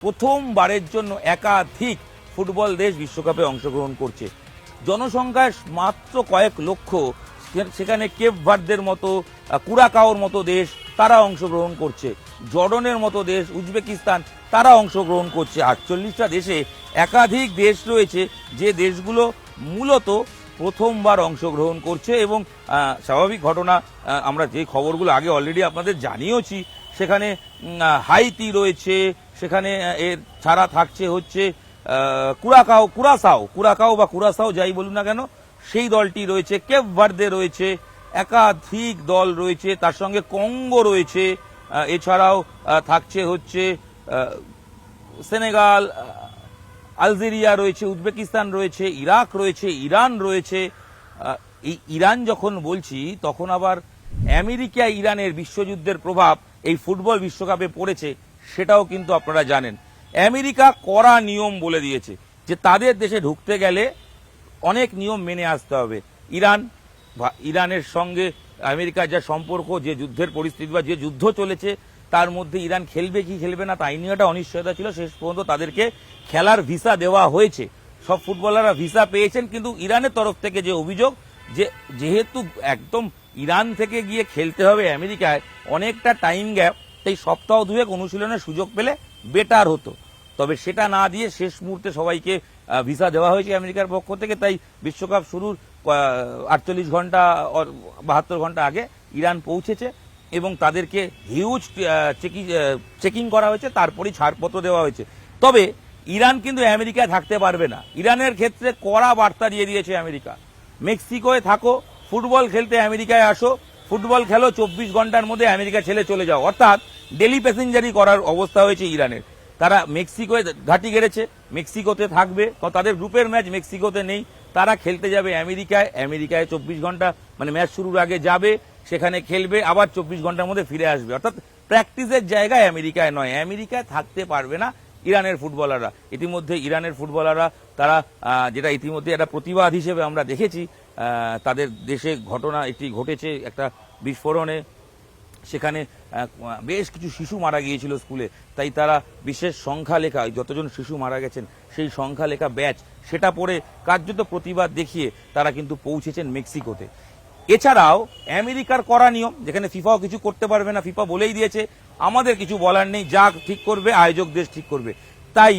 প্রথমবারের জন্য একাধিক ফুটবল দেশ বিশ্বকাপে অংশগ্রহণ করছে। জনসংখ্যায় মাত্র কয়েক লক্ষ, সেখানে কেপ ভার্দের মতো, কুরাকাওর মতো দেশ তারা অংশগ্রহণ করছে, জর্ডনের মতো দেশ, উজবেকিস্তান তারা অংশগ্রহণ করছে। 48টা দেশে একাধিক দেশ রয়েছে যে দেশগুলো মূলত প্রথমবার অংশগ্রহণ করছে এবং স্বাভাবিক ঘটনা, আমরা যে খবরগুলো আগে অলরেডি আপনাদের জানিয়েছি, সেখানে হাইতি রয়েছে, সেখানে এর ছাড়া থাকছে হচ্ছে কুরাসাও যাই বলুন না কেন সেই দলটি রয়েছে, কেপ ভার্দে রয়েছে, একাধিক দল রয়েছে, তার সঙ্গে কঙ্গো রয়েছে, এছাড়াও থাকছে হচ্ছে সেনেগাল, আলজেরিয়া রয়েছে, উজবেকিস্তান রয়েছে, ইরাক রয়েছে, ইরান রয়েছে। এই ইরান যখন বলছি তখন আবার আমেরিকা ইরানের বিশ্বযুদ্ধের প্রভাব এই ফুটবল বিশ্বকাপে পড়েছে, সেটাও কিন্তু আপনারা জানেন। আমেরিকা কড়া নিয়ম বলে দিয়েছে যে তাদের দেশে ঢুকতে গেলে অনেক নিয়ম মেনে আসতে হবে। ইরানের সঙ্গে আমেরিকার যা সম্পর্ক, যে যুদ্ধের পরিস্থিতি বা যে যুদ্ধ চলেছে তার মধ্যে ইরান খেলবে কি খেলবে না তাই নিয়ে একটা অনিশ্চয়তা ছিল। শেষ পর্যন্ত তাদেরকে খেলার ভিসা দেওয়া হয়েছে, সব ফুটবলাররা ভিসা পেয়েছেন। কিন্তু ইরানের তরফ থেকে যে অভিযোগ, যে যেহেতু একদম ইরান থেকে গিয়ে খেলতে হবে আমেরিকায়, অনেকটা টাইম গ্যাপ, তাই সপ্তাহ দুয়েক অনুশীলনের সুযোগ পেলে বেটার হতো। তবে সেটা না দিয়ে শেষ মুহূর্তে সবাইকে ভিসা দেওয়া হয়েছে আমেরিকার পক্ষ থেকে। তাই বিশ্বকাপ শুরুর 48 ঘন্টা 72 ঘন্টা আগে ইরান পৌঁছেছে এবং তাদেরকে হিউজ চেকিং করা হয়েছে, তারপরেই ছাড়পত্র দেওয়া হয়েছে। তবে ইরান কিন্তু আমেরিকায় থাকতে পারবে না। ইরানের ক্ষেত্রে কড়া বার্তা দিয়ে দিয়েছে আমেরিকা, মেক্সিকোয় থাকো, ফুটবল খেলতে আমেরিকায় আসো, ফুটবল খেলো, 24 ঘন্টার মধ্যে আমেরিকা ছেড়ে চলে যাও। অর্থাৎ ডেলি প্যাসেঞ্জারি করার অবস্থা হয়েছে ইরানের। তারা মেক্সিকোয় ঘাঁটি গেড়েছে, মেক্সিকোতে থাকবে, তাদের গ্রুপের ম্যাচ মেক্সিকোতে নেই, তারা খেলতে যাবে আমেরিকায়। 24 ঘন্টা মানে ম্যাচ শুরুর আগে যাবে, সেখানে খেলবে, আবার 24 ঘন্টার মধ্যে ফিরে আসবে। অর্থাৎ প্র্যাকটিসের জায়গায় আমেরিকায় নয়, আমেরিকায় থাকতে পারবে না ইরানের ফুটবলাররা। ইতিমধ্যে ইরানের ফুটবলাররা তারা যেটা ইতিমধ্যে একটা প্রতিবাদ হিসেবে আমরা দেখেছি, তাদের দেশে ঘটনা একটি ঘটেছে, একটা বিস্ফোরণে সেখানে বেশ কিছু শিশু মারা গিয়েছিল স্কুলে, তাই তারা বিশেষ সংখ্যা লেখা, যতজন শিশু মারা গেছেন সেই সংখ্যা লেখা ব্যাচ, সেটা পরে কার্যত প্রতিবাদ দেখিয়ে তারা কিন্তু পৌঁছেছেন মেক্সিকোতে। এছাড়াও আমেরিকার কড়া নিয়ম, যেখানে ফিফাও কিছু করতে পারবে না, ফিফা বলেই দিয়েছে আমাদের কিছু বলার নেই, যা ঠিক করবে আয়োজক দেশ ঠিক করবে। তাই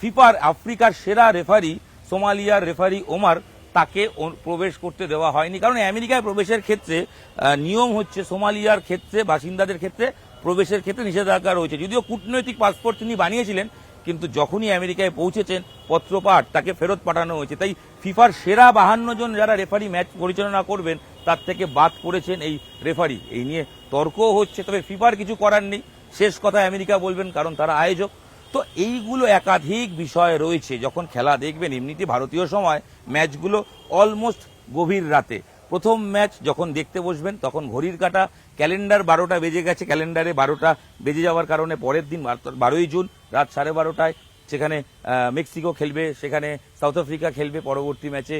ফিফার আফ্রিকার সেরা রেফারি, সোমালিয়ার রেফারি ওমার, তাকে প্রবেশ করতে দেওয়া হয়নি। কারণ আমেরিকায় প্রবেশের ক্ষেত্রে নিয়ম হচ্ছে, সোমালিয়ার ক্ষেত্রে বাসিন্দাদের ক্ষেত্রে প্রবেশের ক্ষেত্রে নিষেধাজ্ঞা রয়েছে। যদিও কূটনৈতিক পাসপোর্ট তিনি বানিয়েছিলেন, কিন্তু যখনই আমেরিকায় পৌঁছেছেন পত্রপাঠ তাকে ফেরত পাঠানো হয়েছে। তাই ফিফার সেরা 52 জন যারা রেফারি ম্যাচ পরিচালনা করবেন তার থেকে বাদ পড়েছেন এই রেফারি। এই নিয়ে তর্কও হচ্ছে, তবে ফিফার কিছু করার নেই, শেষ কথা আমেরিকা বলবেন, কারণ তারা আয়োজক। তো এইগুলো একাধিক বিষয় রয়েছে। যখন খেলা দেখবেন, এমনিতে ভারতীয় সময় ম্যাচগুলো অলমোস্ট গভীর রাতে, প্রথম ম্যাচ যখন দেখতে বসবেন তখন ঘড়ির কাঁটা ক্যালেন্ডার 12টা বেজে গেছে, ক্যালেন্ডারে 12টা বেজে যাওয়ার কারণে পরের দিন 12ই জুন রাত 12:30টায় সেখানে মেক্সিকো খেলবে, সেখানে সাউথ আফ্রিকা খেলবে, পরবর্তী ম্যাচে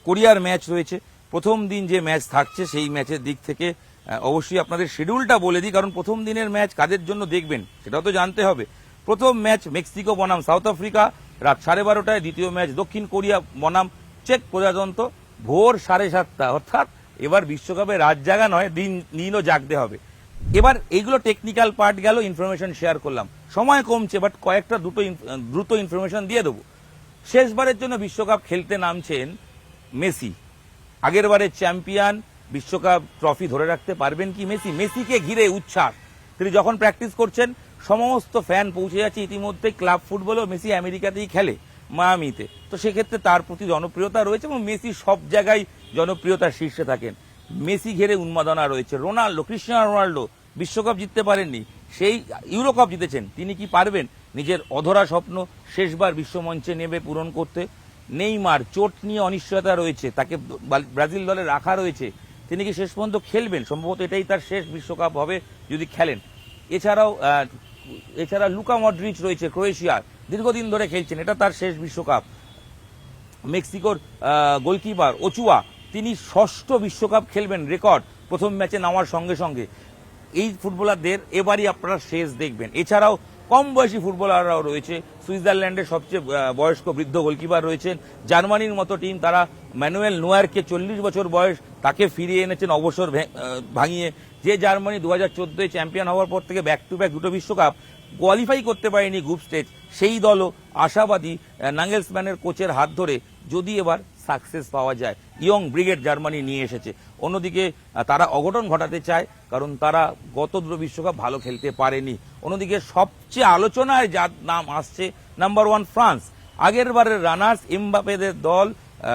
কোরিয়ার ম্যাচ রয়েছে। প্রথম দিন যে ম্যাচ থাকছে সেই ম্যাচের দিক থেকে অবশ্যই আপনাদের শিডিউলটা বলে দিই, কারণ প্রথম দিনের ম্যাচ কাদের জন্য দেখবেন সেটাও তো জানতে হবে। প্রথম ম্যাচ মেক্সিকো বনাম সাউথ আফ্রিকা রাত 12:30টায়, দ্বিতীয় ম্যাচ দক্ষিণ কোরিয়া বনাম চেক প্রজাতন্ত্র ভোর 7:30। অর্থাৎ এবার বিশ্বকাপে রাত জাগা নয়, দিনও জাগতে হবে। এবার এইগুলো টেকনিক্যাল পার্ট গেল, ইনফরমেশন শেয়ার করলাম, সময় কমছে, বাট কয়েকটা দ্রুত ইনফরমেশন দিয়ে দেবো। শেষবারের জন্য বিশ্বকাপ খেলতে নামছেন মেসি। আগের বারের চ্যাম্পিয়ন, বিশ্বকাপ ট্রফি ধরে রাখতে পারবেন কি মেসি? মেসিকে ঘিরে উচ্ছ্বাস। তিনি যখন প্র্যাকটিস করছেন সমস্ত ফ্যান পৌঁছে যাচ্ছে ইতিমধ্যে। ক্লাব ফুটবলও মেসি আমেরিকাতেই খেলে, মায়ামিতে, তো সেক্ষেত্রে তার প্রতি জনপ্রিয়তা রয়েছে এবং মেসি সব জায়গায় জনপ্রিয়তার শীর্ষে থাকেন। মেসি ঘিরে উন্মাদনা রয়েছে। ক্রিস্টিয়ানো রোনাল্ডো বিশ্বকাপ জিততে পারেননি, সেই ইউরো কাপ জিতেছেন। তিনি কি পারবেন নিজের অধরা স্বপ্ন শেষবার বিশ্বমঞ্চে নেমে পূরণ করতে? নেইমার চোট নিয়ে অনিশ্চয়তা রয়েছে, তাকে ব্রাজিল দলে রাখা রয়েছে, তিনি কি শেষ পর্যন্ত খেলবেন? সম্ভবত এটাই তার শেষ বিশ্বকাপ হবে যদি খেলেন। এছাড়া লুকা মডরিচ রয়েছে, ক্রোয়েশিয়ার দীর্ঘদিন ধরে খেলছেন, এটা তার শেষ বিশ্বকাপ। মেক্সিকোর গোলকিপার ওচুয়া, তিনি ষষ্ঠ বিশ্বকাপ খেলবেন, রেকর্ড, প্রথম ম্যাচে নামার সঙ্গে সঙ্গে। এই ফুটবলারদের এবারই আপনারা শেষ দেখবেন। এছাড়াও কম বয়সী ফুটবলাররাও রয়েছে, সুইজারল্যান্ডের সবচেয়ে বয়স্ক বৃদ্ধ গোলকিপার রয়েছেন, জার্মানির মতো টিম তারা ম্যানুয়েল নোয়ারকে 40 বছর বয়স তাকে ফিরিয়ে এনেছেন অবসর ভাঙিয়ে। যে জার্মানি 2014 চ্যাম্পিয়ন হওয়ার পর থেকে ব্যাক টু ব্যাক দুটো বিশ্বকাপ কোয়ালিফাই করতে পারেনি গ্রুপ স্টেজ, সেই দলও আশাবাদী নাগেলসম্যানের কোচের হাত ধরে যদি এবার সাকসেস পাওয়া যায়। ইয়ং ব্রিগেড জার্মানি নিয়ে এসেছে। অন্যদিকে তারা অঘটন ঘটাতে চায়, কারণ তারা গত দুটো বিশ্বকাপ ভালো খেলতে পারেনি। অন্যদিকে সবচেয়ে আলোচনায় যার নাম আসছে নাম্বার 1 ফ্রান্স। আগের বারের রানার্স এমবাপেদের দল,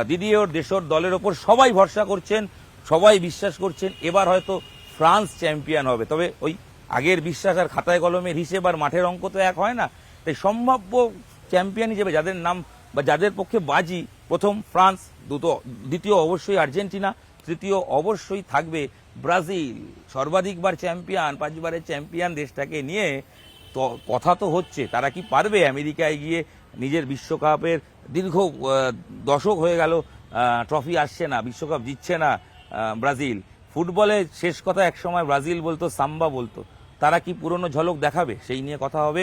দিদিয়ের দেশর দলের ওপর সবাই ভরসা করছেন, সবাই বিশ্বাস করছেন এবার হয়তো ফ্রান্স চ্যাম্পিয়ন হবে। তবে ওই আগের বিশ্বাস আর খাতায় কলমের হিসেব আর মাঠের অঙ্ক তো এক হয় না। তাই সম্ভাব্য চ্যাম্পিয়ন হিসেবে যাদের নাম বা যাদের পক্ষে বাজি, প্রথম ফ্রান্স, দ্বিতীয় অবশ্যই আর্জেন্টিনা, তৃতীয় অবশ্যই থাকবে ব্রাজিল। সর্বাধিকবার চ্যাম্পিয়ন, 5 বারের চ্যাম্পিয়ন দেশটাকে নিয়ে তো কথা তো হচ্ছে তারা কি পারবে আমেরিকায় গিয়ে নিজের বিশ্বকাপের দীর্ঘ দশক হয়ে গেল ট্রফি আসছে না, বিশ্বকাপ জিতছে না ব্রাজিল। ফুটবলে শেষ কথা একসময় ব্রাজিল বলতো, সাম্বা বলতো, তারা কি পুরনো ঝলক দেখাবে সেই নিয়ে কথা হবে,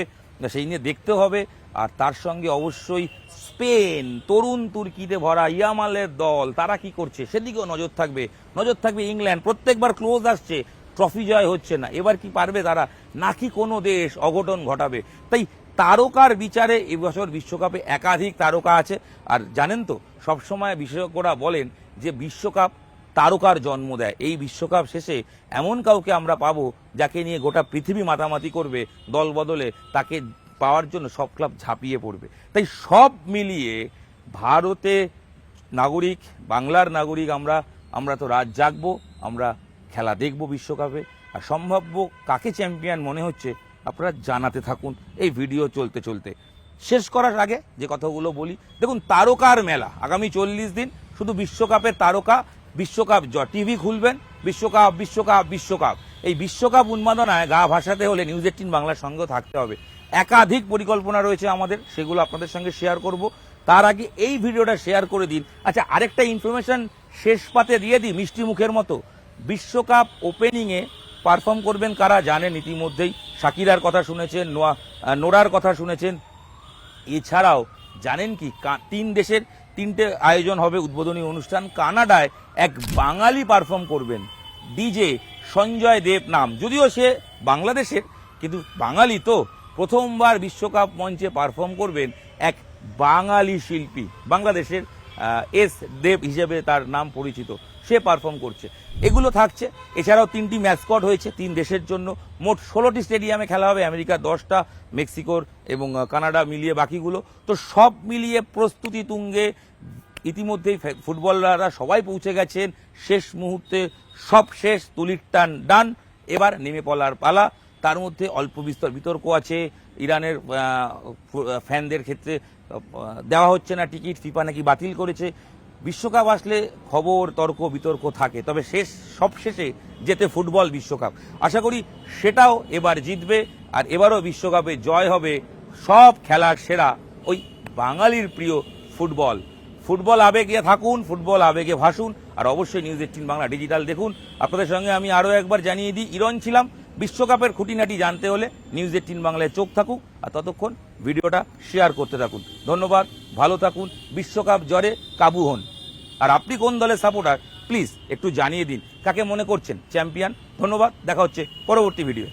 সেই নিয়ে দেখতে হবে। আর তার সঙ্গে অবশ্যই স্পেন, তরুণ তুর্কিতে ভরা ইয়ামালের দল, তারা কি করছে সেদিকেও নজর থাকবে। নজর থাকবে ইংল্যান্ড, প্রত্যেকবার ক্লোজ আসছে, ট্রফি জয় হচ্ছে না, এবার কি পারবে তারা, নাকি কোনো দেশ অঘটন ঘটাবে। তাই তারকার বিচারে এবছর বিশ্বকাপে একাধিক তারকা আছে। আর জানেন তো, সবসময় বিশেষজ্ঞরা বলেন যে বিশ্বকাপ তারকার জন্ম দেয়। এই বিশ্বকাপ শেষে এমন কাউকে আমরা পাবো যাকে নিয়ে গোটা পৃথিবী মাতামাতি করবে, দল বদলে তাকে পাওয়ার জন্য সব ক্লাব ঝাঁপিয়ে পড়বে। তাই সব মিলিয়ে ভারতে নাগরিক, বাংলার নাগরিক আমরা তো রাত জাগবো, আমরা খেলা দেখব বিশ্বকাপে। আর সম্ভাব্য কাকে চ্যাম্পিয়ন মনে হচ্ছে আপনারা জানাতে থাকুন এই ভিডিও চলতে চলতে। শেষ করার আগে যে কথাগুলো বলি, দেখুন তারকার মেলা আগামী 40 দিন, শুধু বিশ্বকাপের তারকা, বিশ্বকাপ টিভি খুলবেন, বিশ্বকাপ বিশ্বকাপ বিশ্বকাপ। এই বিশ্বকাপ উন্মাদনায় গা ভাসাতে হলে নিউজ 18 বাংলার সঙ্গেও থাকতে হবে। একাধিক পরিকল্পনা রয়েছে আমাদের, সেগুলো আপনাদের সঙ্গে শেয়ার করব। তার আগে এই ভিডিওটা শেয়ার করে দিন। আচ্ছা, আরেকটা ইনফরমেশন শেষ পাতে দিয়ে দিই মিষ্টি মুখের মতো। বিশ্বকাপ ওপেনিংয়ে পারফর্ম করবেন কারা জানেন ইতিমধ্যেই। শাকিরার কথা শুনেছেন, নোরার কথা শুনেছেন। এছাড়াও জানেন কি, 3 দেশের 3টে আয়োজন হবে উদ্বোধনী অনুষ্ঠান। কানাডায় এক বাঙালি পারফর্ম করবেন, ডিজে সঞ্জয় দেব নাম, যদিও সে বাংলাদেশের, কিন্তু বাঙালি তো। প্রথমবার বিশ্বকাপ মঞ্চে পারফর্ম করবেন এক বাঙালি শিল্পী, বাংলাদেশের এস দেব হিসেবে তার নাম পরিচিত, সে পারফর্ম করছে। এগুলো থাকছে। এছাড়াও 3টি ম্যাসকট হয়েছে 3 দেশের জন্য। মোট 16টি স্টেডিয়ামে খেলা হবে, আমেরিকা 10টা, মেক্সিকোর এবং কানাডা মিলিয়ে বাকিগুলো। তো সব মিলিয়ে প্রস্তুতি তুঙ্গে। ইতিমধ্যেই ফুটবলাররা সবাই পৌঁছে গেছেন। শেষ মুহূর্তে সব শেষ, তুলির টান ডান, এবার নেমে পড়ার পালা। তার মধ্যে অল্প বিস্তর বিতর্ক আছে। ইরানের ফ্যানদের ক্ষেত্রে দেওয়া হচ্ছে না টিকিট, ফিফা নাকি বাতিল করেছে। বিশ্বকাপ আসলে খবর, তর্ক বিতর্ক থাকে, তবে সব শেষে জেতে ফুটবল বিশ্বকাপ। আশা করি সেটাও এবার জিতবে। আর এবারও বিশ্বকাপে জয় হবে সব খেলার সেরা ওই বাঙালির প্রিয় ফুটবল। ফুটবল আবেগে থাকুন, ফুটবল আবেগে ভাসুন। আর অবশ্যই নিউজ 18 বাংলা ডিজিটাল দেখুন। আপনাদের সঙ্গে আমি আরও একবার জানিয়ে দিই, ইরন ছিলাম। বিশ্বকাপের খুঁটিনাটি জানতে হলে নিউজ 18 বাংলায় চোখ থাকুক। আর ততক্ষণ ভিডিওটা শেয়ার করতে থাকুন। ধন্যবাদ, ভালো থাকুন, বিশ্বকাপ জ্বরে কাবু হন। আর আপনি কোন দলের সাপোর্টার প্লিজ একটু জানিয়ে দিন, কাকে মনে করছেন চ্যাম্পিয়ন। ধন্যবাদ, দেখা হচ্ছে পরবর্তী ভিডিও।